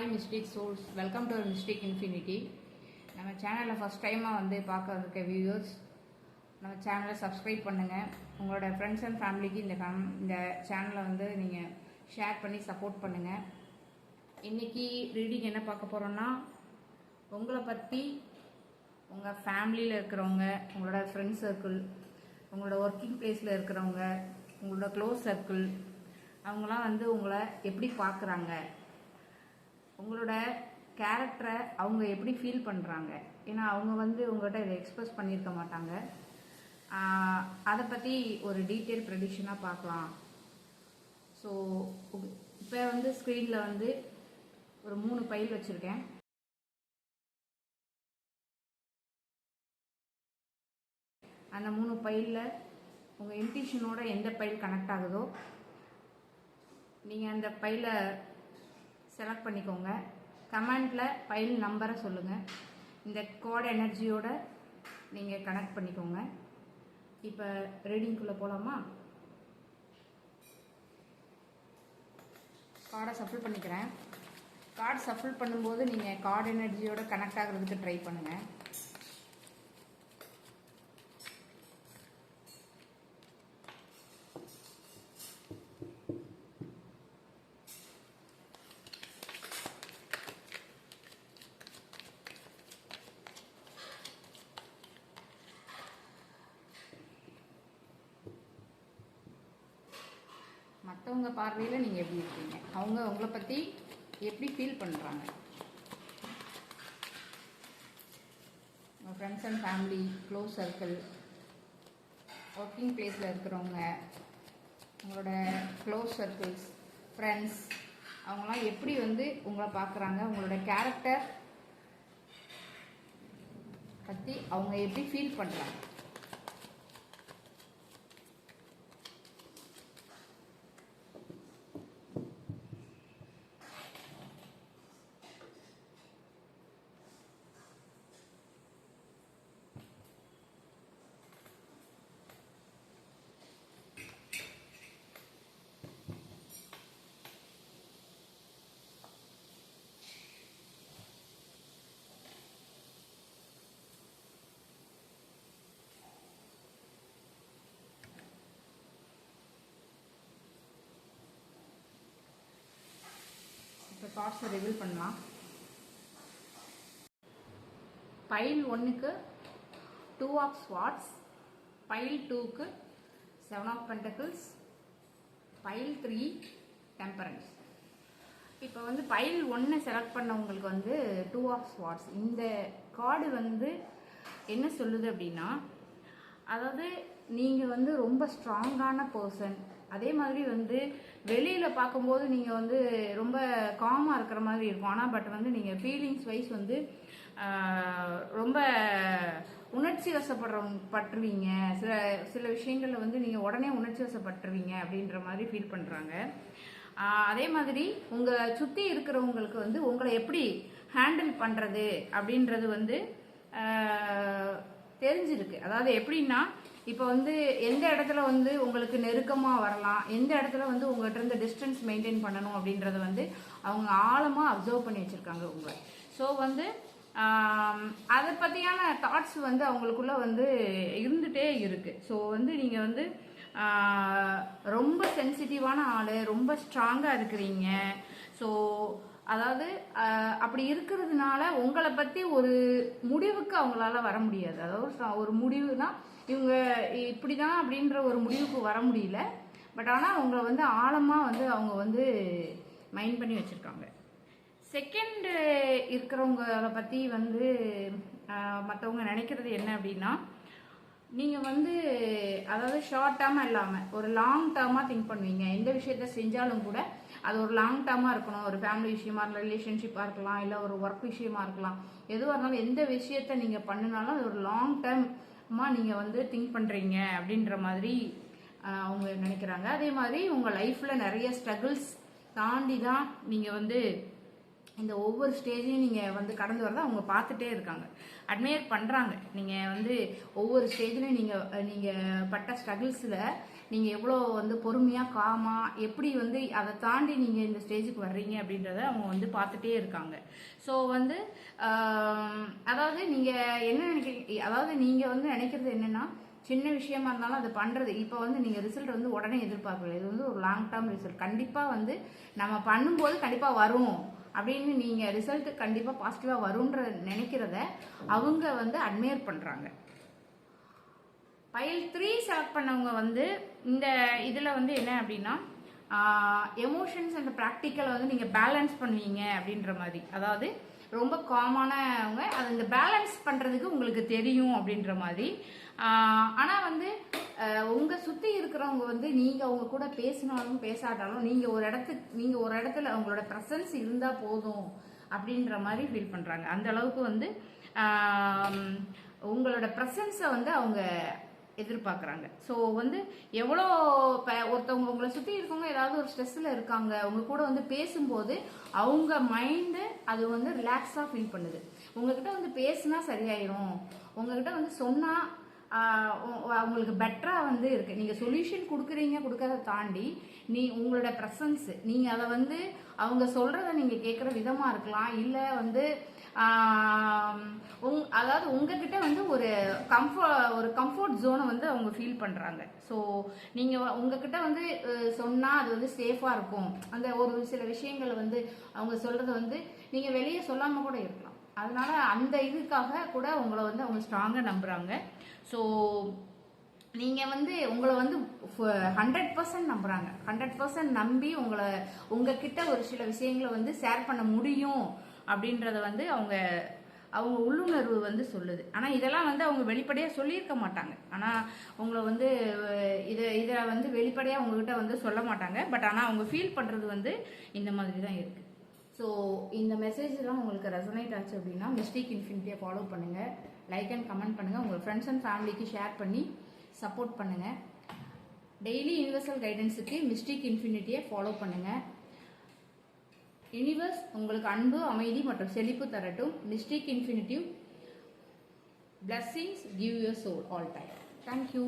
Hi mistake souls, welcome to mistake infinity. நம்ம சேனலில் first டைமாக வந்து பார்க்க இருக்க வியூவர்ஸ், நம்ம சேனலை சப்ஸ்கிரைப் பண்ணுங்கள். உங்களோட ஃப்ரெண்ட்ஸ் அண்ட் ஃபேமிலிக்கு இந்த சேனலை வந்து நீங்கள் ஷேர் பண்ணி சப்போர்ட் பண்ணுங்கள். இன்றைக்கி ரீடிங் என்ன பார்க்க போகிறோன்னா, உங்களை பற்றி, உங்கள் ஃபேமிலியில் இருக்கிறவங்க, உங்களோட ஃப்ரெண்ட்ஸ் சர்க்கிள், உங்களோட ஒர்க்கிங் பிளேஸில் இருக்கிறவங்க, உங்களோட க்ளோஸ் சர்க்கிள், அவங்களாம் வந்து உங்களை எப்படி பார்க்குறாங்க, உங்களோட கேரக்டரை அவங்க எப்படி ஃபீல் பண்ணுறாங்க. ஏன்னா அவங்க வந்து உங்கள்கிட்ட இதை எக்ஸ்பிரஸ் பண்ணியிருக்க மாட்டாங்க. அதை பற்றி ஒரு டீட்டெயில் ப்ரெடிக்ஷனாக பார்க்கலாம். ஸோ இப்போ வந்து ஸ்க்ரீனில் வந்து ஒரு 3 பைல் வச்சுருக்கேன். அந்த 3 பைலில் உங்கள் இன்ட்யூஷனோட எந்த பைல் கனெக்ட் ஆகுதோ நீங்கள் அந்த பைலை செலக்ட் பண்ணிக்கோங்க. கமெண்டில் பைல் நம்பரை சொல்லுங்கள். இந்த கோட் எனர்ஜியோட நீங்கள் கனெக்ட் பண்ணிக்கோங்க. இப்போ ரீடிங்குள்ளே போகலாமா? கார்டை சஃபிள் பண்ணிக்கிறேன். கார்டு சஃபிள் பண்ணும்போது நீங்கள் கார்டு எனர்ஜியோட கனெக்ட் ஆகிறதுக்கு ட்ரை பண்ணுங்கள். மற்றவங்க பார்வையில் நீங்கள் எப்படி இருக்கீங்க, அவங்க உங்களை பற்றி எப்படி ஃபீல் பண்ணுறாங்க, உங்கள் friends and family, close circle, working பிளேஸில் இருக்கிறவங்க, உங்களோட க்ளோஸ் சர்க்கிள்ஸ், ஃப்ரெண்ட்ஸ், அவங்களாம் எப்படி வந்து உங்களை பார்க்குறாங்க, உங்களோட கேரக்டர் பற்றி அவங்க எப்படி ஃபீல் பண்ணுறாங்க. இப்போ கார்ட்ஸை ரிவீல் பண்ணலாம். பைல் 1க்கு 2 ஆஃப் ஸ்வார்ட்ஸ், பைல் 2க்கு 7 ஆஃப் பென்டக்கிள்ஸ், பைல் 3 டெம்பரன்ஸ். இப்போ வந்து பைல் 1 செலக்ட் பண்ணவங்களுக்கு வந்து 2 ஆஃப் ஸ்வார்ட்ஸ். இந்த கார்டு வந்து என்ன சொல்லுது அப்படின்னா, அதாவது நீங்கள் வந்து ரொம்ப ஸ்ட்ராங்கான பர்சன். அதே மாதிரி வந்து வெளியில் பார்க்கும்போது நீங்கள் வந்து ரொம்ப காமாக இருக்கிற மாதிரி இருக்கும். ஆனால் பட் வந்து நீங்கள் ஃபீலிங்ஸ் வைஸ் வந்து ரொம்ப உணர்ச்சி வசப்படுவீங்க. சில விஷயங்களில் வந்து நீங்கள் உடனே உணர்ச்சி வசப்பட்டுருவீங்க அப்படின்ற மாதிரி ஃபீல் பண்ணுறாங்க. அதே மாதிரி உங்களை சுற்றி இருக்கிறவங்களுக்கு வந்து உங்களை எப்படி ஹேண்டில் பண்ணுறது அப்படின்றது வந்து தெரிஞ்சிருக்கு. அதாவது எப்படின்னா, இப்போ வந்து எந்த இடத்துல வந்து உங்களுக்கு நெருக்கமாக வரலாம், எந்த இடத்துல வந்து உங்கள்கிட்ட இருந்து டிஸ்டன்ஸ் மெயின்டைன் பண்ணணும் அப்படின்றத வந்து அவங்க ஆழமாக அப்சர்வ் பண்ணி வச்சுருக்காங்க உங்களை. ஸோ வந்து அதை பற்றியான தாட்ஸ் வந்து அவங்களுக்குள்ள வந்து இருந்துகிட்டே இருக்குது. ஸோ வந்து நீங்கள் வந்து ரொம்ப சென்சிட்டிவான ஆள், ரொம்ப ஸ்ட்ராங்காக இருக்கிறீங்க. ஸோ அதாவது அப்படி இருக்கிறதுனால உங்களை பற்றி ஒரு முடிவுக்கு அவங்களால வர முடியாது. அதாவது ஒரு முடிவுனா இவங்க இப்படி தான் அப்படின்ற ஒரு முடிவுக்கு வர முடியல. பட் ஆனால் அவங்கள வந்து ஆழமாக வந்து அவங்க வந்து மைண்ட் பண்ணி வச்சுருக்காங்க. செகண்ட் இருக்கிறவங்களை பற்றி வந்து மற்றவங்க நினைக்கிறது என்ன அப்படின்னா, நீங்கள் வந்து அதாவது ஷார்ட் டேர்மாக இல்லாமல் ஒரு லாங் டேர்மாக திங்க் பண்ணுவீங்க. எந்த விஷயத்த செஞ்சாலும் கூட அது ஒரு லாங் டேர்மாக இருக்கணும். ஒரு ஃபேமிலி விஷயமா இருக்கலாம், ரிலேஷன்ஷிப்பாக இருக்கலாம், இல்லை ஒரு ஒர்க் விஷயமா இருக்கலாம். எதுவாக இருந்தாலும் எந்த விஷயத்த நீங்கள் பண்ணினாலும் அது ஒரு லாங் டேர்மாக நீங்கள் வந்து திங்க் பண்ணுறீங்க அப்படின்ற மாதிரி அவங்க நினைக்கிறாங்க. அதே மாதிரி உங்கள் லைஃப்பில் நிறைய ஸ்ட்ரகிள்ஸ் தாண்டி தான் நீங்கள் வந்து இந்த ஒவ்வொரு ஸ்டேஜையும் நீங்கள் வந்து கடந்து வரதை அவங்க பார்த்துட்டே இருக்காங்க, அட்மையர் பண்ணுறாங்க. நீங்கள் வந்து ஒவ்வொரு ஸ்டேஜ்லையும் நீங்கள் பட்ட ஸ்ட்ரகிள்ஸில் நீங்கள் எவ்வளோ வந்து பொறுமையாக காமாக எப்படி வந்து அதை தாண்டி நீங்கள் இந்த ஸ்டேஜுக்கு வர்றீங்க அப்படின்றத அவங்க வந்து பார்த்துட்டே இருக்காங்க. ஸோ வந்து அதாவது நீங்கள் என்ன நினைக்கிறீங்க, அதாவது நீங்கள் வந்து நினைக்கிறது என்னென்னா சின்ன விஷயமா இருந்தாலும் அது பண்ணுறது. இப்போ வந்து நீங்கள் ரிசல்ட் வந்து உடனே எதிர்பார்க்கல, இது வந்து ஒரு லாங் டேர்ம் ரிசல்ட். கண்டிப்பாக வந்து நம்ம பண்ணும்போது கண்டிப்பாக வரும் அப்படின்னு நீங்கள் ரிசல்ட் கண்டிப்பாக பாசிட்டிவாக வரும்ன்ற நினைக்கிறத அவங்க வந்து அட்மையர் பண்ணுறாங்க. பைல் 3 செலக்ட் பண்ணவங்க வந்து இந்த இதில் வந்து என்ன அப்படின்னா எமோஷன்ஸ் அண்ட் ப்ராக்டிக்கலை வந்து நீங்கள் பேலன்ஸ் பண்ணுவீங்க அப்படின்ற மாதிரி. அதாவது ரொம்ப காமனானவங்க அது இந்த பேலன்ஸ் பண்ணுறதுக்கு உங்களுக்கு தெரியும் அப்படின்ற மாதிரி. ஆனால் வந்து உங்கள் சுற்றி இருக்கிறவங்க வந்து நீங்கள் அவங்க கூட பேசினாலும் பேசாட்டாலும் நீங்கள் ஒரு இடத்துல அவங்களோட ப்ரெசன்ஸ் இருந்தால் போதும் அப்படின்ற மாதிரி ஃபீல் பண்ணுறாங்க. அந்த அளவுக்கு வந்து உங்களோட ப்ரெசன்ஸை வந்து அவங்க எதிர்பார்க்குறாங்க. ஸோ வந்து எவ்வளோ ஒருத்தவங்க உங்களை சுற்றி இருக்கவங்க ஏதாவது ஒரு ஸ்ட்ரெஸ்ஸில் இருக்காங்க, அவங்க கூட வந்து பேசும்போது அவங்க மைண்டு அது வந்து ரிலாக்ஸாக ஃபீல் பண்ணுது. உங்ககிட்ட வந்து பேசுனா சரியாயிரும், உங்ககிட்ட வந்து சொன்னால் அவங்களுக்கு பெட்டராக வந்து இருக்குது. நீங்கள் சொல்யூஷன் கொடுக்கறத தாண்டி உங்களோட ப்ரெசன்ஸ், நீங்கள் அதை வந்து அவங்க சொல்கிறத நீங்கள் கேட்குற விதமாக இருக்கலாம், இல்லை வந்து அதாவது உங்ககிட்ட வந்து ஒரு கம்ஃபர்ட் ஜோனை வந்து அவங்க ஃபீல் பண்ணுறாங்க. ஸோ நீங்கள் உங்ககிட்ட வந்து சொன்னால் அது வந்து சேஃபாக இருக்கும். அந்த ஒரு சில விஷயங்களை வந்து அவங்க சொல்கிறத வந்து நீங்கள் வெளியே சொல்லாமல் கூட இருக்கலாம். அதனால அந்த இதுக்காக கூட உங்களை வந்து அவங்க ஸ்ட்ராங்காக நம்புகிறாங்க. ஸோ நீங்கள் வந்து உங்களை வந்து 100% நம்புகிறாங்க. 100% நம்பி உங்ககிட்ட ஒரு சில விஷயங்களை வந்து ஷேர் பண்ண முடியும் அப்படின்றத வந்து அவங்க உள்ளுணர்வு வந்து சொல்லுது. ஆனால் இதெல்லாம் வந்து அவங்க வெளிப்படையாக சொல்லியிருக்க மாட்டாங்க. ஆனால் உங்களை வந்து இதை வந்து வெளிப்படையாக உங்ககிட்ட வந்து சொல்ல மாட்டாங்க. பட் ஆனால் அவங்க ஃபீல் பண்ணுறது வந்து இந்த மாதிரி தான் இருக்குது. ஸோ இந்த மெசேஜ்லாம் உங்களுக்கு ரெசனேட் ஆச்சு அப்படின்னா மிஸ்டிக் இன்ஃபினிட்டியை ஃபாலோ பண்ணுங்கள், லைக் அண்ட் கமெண்ட் பண்ணுங்கள், உங்கள் ஃப்ரெண்ட்ஸ் அண்ட் ஃபேமிலிக்கு ஷேர் பண்ணி சப்போர்ட் பண்ணுங்கள். டெய்லி யூனிவர்சல் கைடன்ஸுக்கு மிஸ்டிக் இன்ஃபினிட்டியை ஃபாலோ பண்ணுங்கள். யூனிவர்ஸ் உங்களுக்கு அன்பு, அமைதி மற்றும் செழிப்பு தரட்டும். Mystic Infinity blessings give your soul all time. Thank you.